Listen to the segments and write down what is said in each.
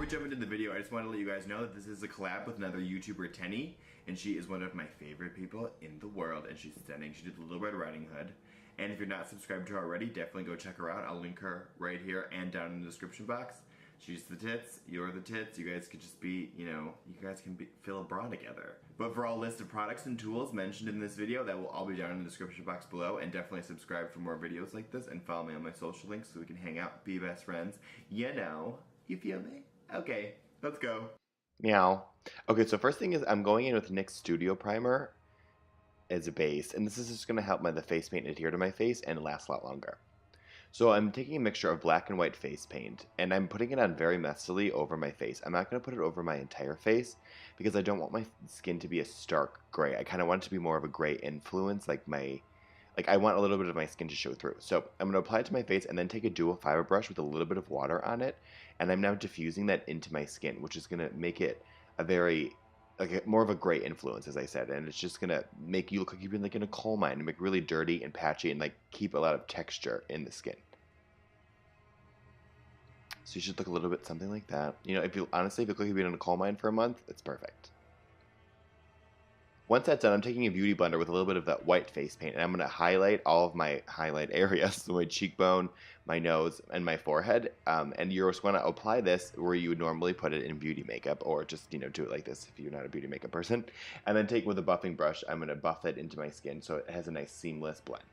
we jump into the video, I just want to let you guys know that this is a collab with another YouTuber, Tenny, and she is one of my favorite people in the world, and she's stunning. She did the Little Red Riding Hood, and if you're not subscribed to her already, definitely go check her out. I'll link her right here and down in the description box. She's the tits, you're the tits, you guys could just be, you guys can fill a bra together. But for all list of products and tools mentioned in this video, that will all be down in the description box below, and definitely subscribe for more videos like this, and follow me on my social links so we can hang out, be best friends. You feel me? Okay, let's go. Meow. Okay, so first thing is I'm going in with NYX Studio Primer as a base, and this is just going to help the face paint adhere to my face and last a lot longer. So I'm taking a mixture of black and white face paint, and I'm putting it on very messily over my face. I'm not going to put it over my entire face because I don't want my skin to be a stark gray. I kind of want it to be more of a gray influence, like I want a little bit of my skin to show through. So I'm going to apply it to my face and then take a dual fiber brush with a little bit of water on it, and I'm now diffusing that into my skin, which is going to make it more of a gray influence, as I said, and it's just going to make you look like you've been in a coal mine and make really dirty and patchy and keep a lot of texture in the skin. So you should look a little bit something like that. If you look like you've been in a coal mine for a month, it's perfect. Once that's done, I'm taking a beauty blender with a little bit of that white face paint, and I'm going to highlight all of my highlight areas, so my cheekbone, my nose, and my forehead. And you're just going to apply this where you would normally put it in beauty makeup, or just, do it like this if you're not a beauty makeup person. And then with a buffing brush, I'm going to buff that into my skin so it has a nice seamless blend.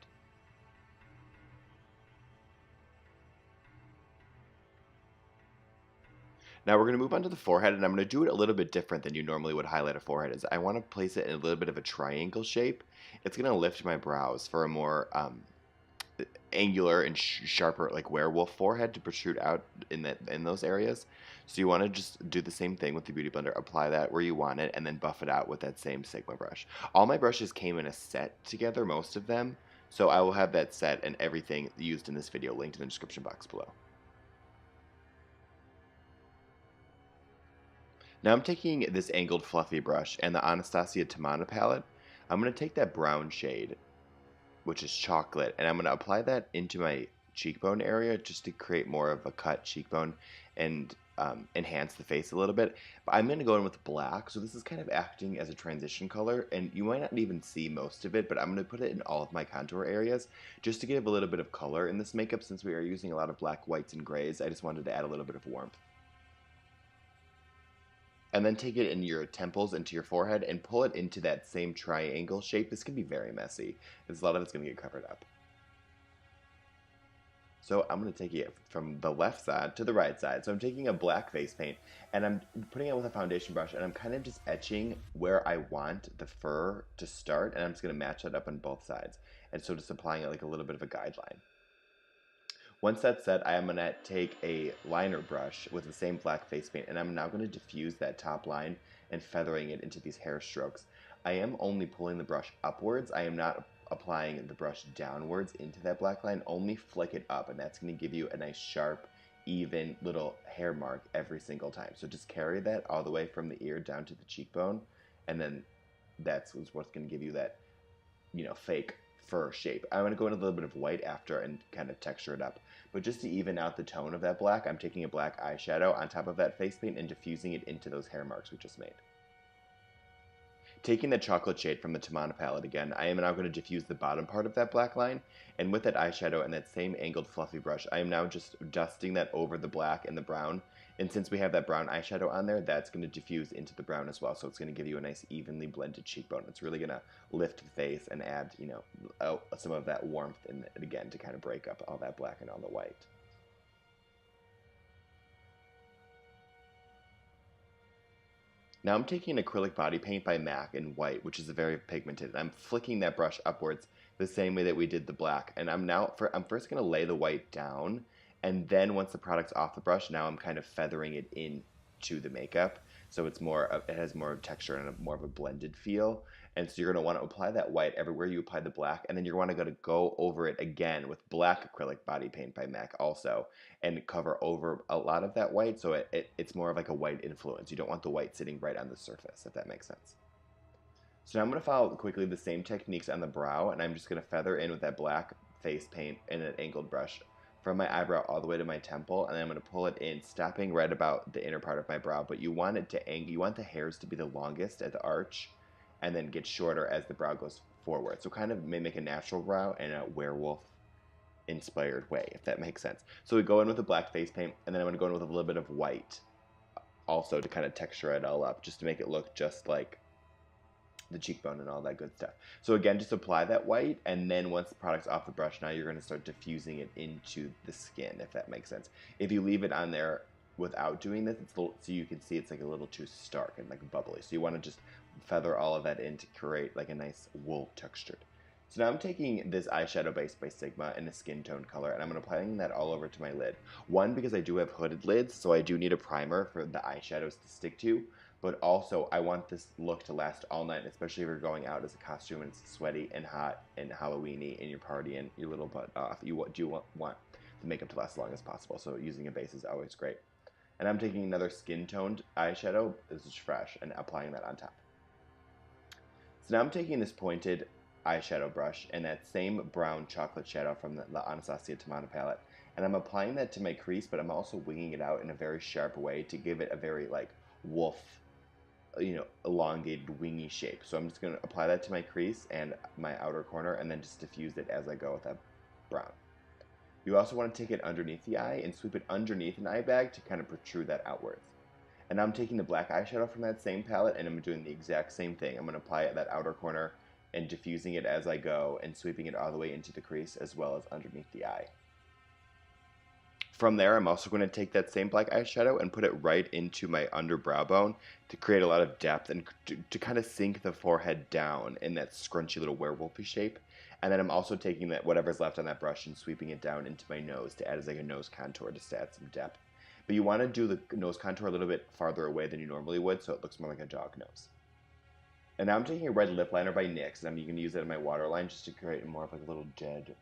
Now we're going to move on to the forehead, and I'm going to do it a little bit different than you normally would highlight a forehead. I want to place it in a little bit of a triangle shape. It's going to lift my brows for a more angular and sharper, werewolf forehead to protrude out in those areas. So you want to just do the same thing with the beauty blender. Apply that where you want it, and then buff it out with that same Sigma brush. All my brushes came in a set together, most of them. So I will have that set and everything used in this video linked in the description box below. Now I'm taking this angled fluffy brush and the Anastasia Tamana palette. I'm going to take that brown shade, which is chocolate, and I'm going to apply that into my cheekbone area just to create more of a cut cheekbone and enhance the face a little bit. But I'm going to go in with black, so this is kind of acting as a transition color, and you might not even see most of it, but I'm going to put it in all of my contour areas just to give a little bit of color in this makeup. Since we are using a lot of black, whites, and grays, I just wanted to add a little bit of warmth. And then take it in your temples, into your forehead, and pull it into that same triangle shape. This can be very messy, because a lot of it's going to get covered up. So I'm going to take it from the left side to the right side. So I'm taking a black face paint, and I'm putting it with a foundation brush, and I'm kind of just etching where I want the fur to start, and I'm just going to match that up on both sides. And so just applying it like a little bit of a guideline. Once that's set, I am going to take a liner brush with the same black face paint, and I'm now going to diffuse that top line and feathering it into these hair strokes. I am only pulling the brush upwards. I am not applying the brush downwards into that black line. Only flick it up, and that's going to give you a nice sharp, even little hair mark every single time. So just carry that all the way from the ear down to the cheekbone, and then that's what's going to give you that, fake fur shape. I'm going to go in a little bit of white after and kind of texture it up. But just to even out the tone of that black, I'm taking a black eyeshadow on top of that face paint and diffusing it into those hair marks we just made. Taking the chocolate shade from the Tamana palette again, I am now going to diffuse the bottom part of that black line, and with that eyeshadow and that same angled fluffy brush, I am now just dusting that over the black and the brown, and since we have that brown eyeshadow on there, that's going to diffuse into the brown as well, so it's going to give you a nice evenly blended cheekbone. It's really going to lift the face and add, some of that warmth in it again to kind of break up all that black and all the white. Now I'm taking acrylic body paint by MAC in white, which is very pigmented, and I'm flicking that brush upwards the same way that we did the black. And I'm first going to lay the white down, and then once the product's off the brush, now I'm kind of feathering it into the makeup, so it has more texture and more of a blended feel. And so you're going to want to apply that white everywhere you apply the black, and then you're going to go over it again with black acrylic body paint by MAC also, and cover over a lot of that white, so it's more of like a white influence. You don't want the white sitting right on the surface, if that makes sense. So now I'm going to follow quickly the same techniques on the brow, and I'm just going to feather in with that black face paint and an angled brush from my eyebrow all the way to my temple, and then I'm going to pull it in, stopping right about the inner part of my brow. But you want it to angle, you want the hairs to be the longest at the arch, and then get shorter as the brow goes forward. So kind of mimic a natural brow in a werewolf-inspired way, if that makes sense. So we go in with the black face paint, and then I'm going to go in with a little bit of white, also to kind of texture it all up, just to make it look just like the cheekbone and all that good stuff. So again, just apply that white, and then once the product's off the brush, now you're going to start diffusing it into the skin, if that makes sense. If you leave it on there without doing this, it's so you can see it's like a little too stark and like bubbly. So you want to just feather all of that in to create like a nice wool textured. So now I'm taking this eyeshadow base by Sigma in a skin tone color, and I'm going to applying that all over to my lid. One, because I do have hooded lids, so I do need a primer for the eyeshadows to stick to. But also, I want this look to last all night, especially if you're going out as a costume and it's sweaty and hot and Halloween-y and you're partying your little butt off. You do want the makeup to last as long as possible, so using a base is always great. And I'm taking another skin-toned eyeshadow, this is fresh, and applying that on top. So now I'm taking this pointed eyeshadow brush and that same brown chocolate shadow from the Anastasia Tomato palette, and I'm applying that to my crease, but I'm also winging it out in a very sharp way to give it a very, like, wolf, elongated, wingy shape. So I'm just going to apply that to my crease and my outer corner, and then just diffuse it as I go with that brown. You also want to take it underneath the eye and sweep it underneath an eye bag to kind of protrude that outwards. And now I'm taking the black eyeshadow from that same palette, and I'm doing the exact same thing. I'm going to apply it at that outer corner and diffusing it as I go and sweeping it all the way into the crease as well as underneath the eye. From there, I'm also going to take that same black eyeshadow and put it right into my underbrow bone to create a lot of depth and to kind of sink the forehead down in that scrunchy little werewolfy shape. And then I'm also taking that whatever's left on that brush and sweeping it down into my nose to add as like a nose contour just to add some depth. But you want to do the nose contour a little bit farther away than you normally would, so it looks more like a dog nose. And now I'm taking a red lip liner by NYX, and I'm going to use it in my waterline just to create more of like a little dead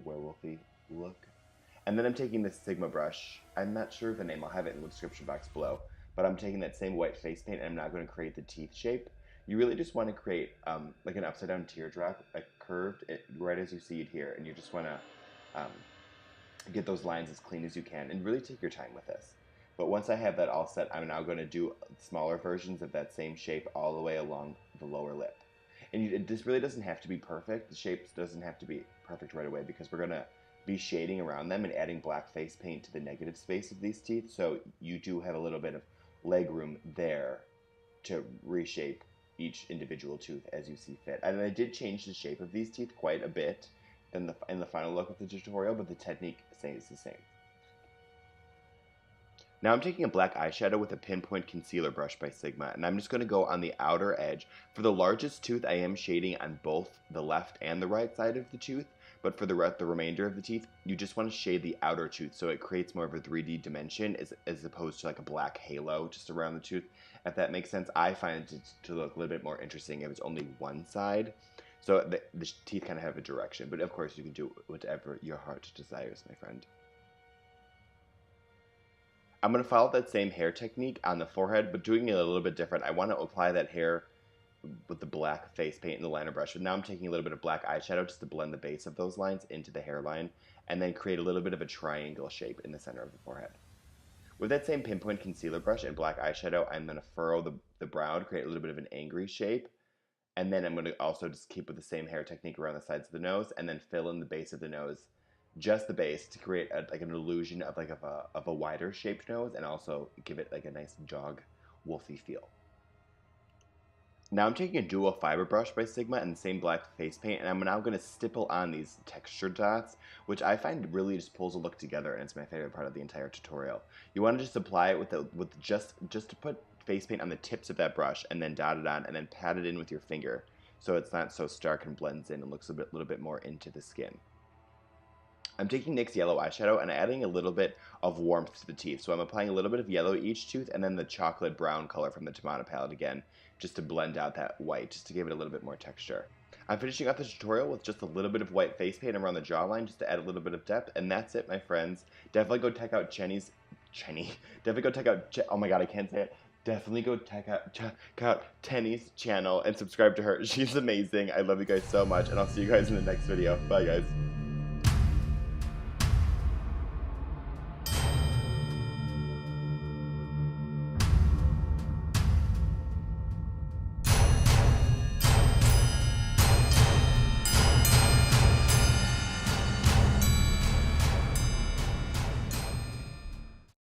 werewolfy look. And then I'm taking this Sigma brush. I'm not sure of the name. I'll have it in the description box below. But I'm taking that same white face paint, and I'm now going to create the teeth shape. You really just want to create like an upside down teardrop, like curved, right as you see it here. And you just want to get those lines as clean as you can. And really take your time with this. But once I have that all set, I'm now going to do smaller versions of that same shape all the way along the lower lip. And this really doesn't have to be perfect. The shape doesn't have to be perfect right away because we're going to be shading around them and adding black face paint to the negative space of these teeth, so you do have a little bit of leg room there to reshape each individual tooth as you see fit. And I did change the shape of these teeth quite a bit in the final look of the tutorial, but the technique stays the same. Now I'm taking a black eyeshadow with a pinpoint concealer brush by Sigma, and I'm just going to go on the outer edge. For the largest tooth, I am shading on both the left and the right side of the tooth, but for the remainder of the teeth, you just want to shade the outer tooth so it creates more of a 3D dimension as opposed to like a black halo just around the tooth. If that makes sense, I find it to look a little bit more interesting if it's only one side. So the teeth kind of have a direction, but of course you can do whatever your heart desires, my friend. I'm going to follow that same hair technique on the forehead, but doing it a little bit different. I want to apply that hair with the black face paint and the liner brush. But now I'm taking a little bit of black eyeshadow just to blend the base of those lines into the hairline, and then create a little bit of a triangle shape in the center of the forehead. With that same pinpoint concealer brush and black eyeshadow, I'm going to furrow the brow to create a little bit of an angry shape. And then I'm going to also just keep with the same hair technique around the sides of the nose, and then fill in the base of the nose, just the base, to create like an illusion of a wider shaped nose, and also give it like a nice dog wolfy feel. Now I'm taking a dual fiber brush by Sigma and the same black face paint, and I'm now going to stipple on these texture dots, which I find really just pulls a look together, and it's my favorite part of the entire tutorial. You want to just apply it with just to put face paint on the tips of that brush, and then dot it on, and then pat it in with your finger, so it's not so stark and blends in and looks a little bit more into the skin. I'm taking NYX yellow eyeshadow and adding a little bit of warmth to the teeth. So I'm applying a little bit of yellow each tooth, and then the chocolate brown color from the Tomato palette again, just to blend out that white, just to give it a little bit more texture. I'm finishing off the tutorial with just a little bit of white face paint around the jawline, just to add a little bit of depth, and that's it, my friends. Definitely go check out definitely go check out, oh my god, I can't say it. Definitely go check out Tenny's channel and subscribe to her. She's amazing. I love you guys so much, and I'll see you guys in the next video. Bye, guys.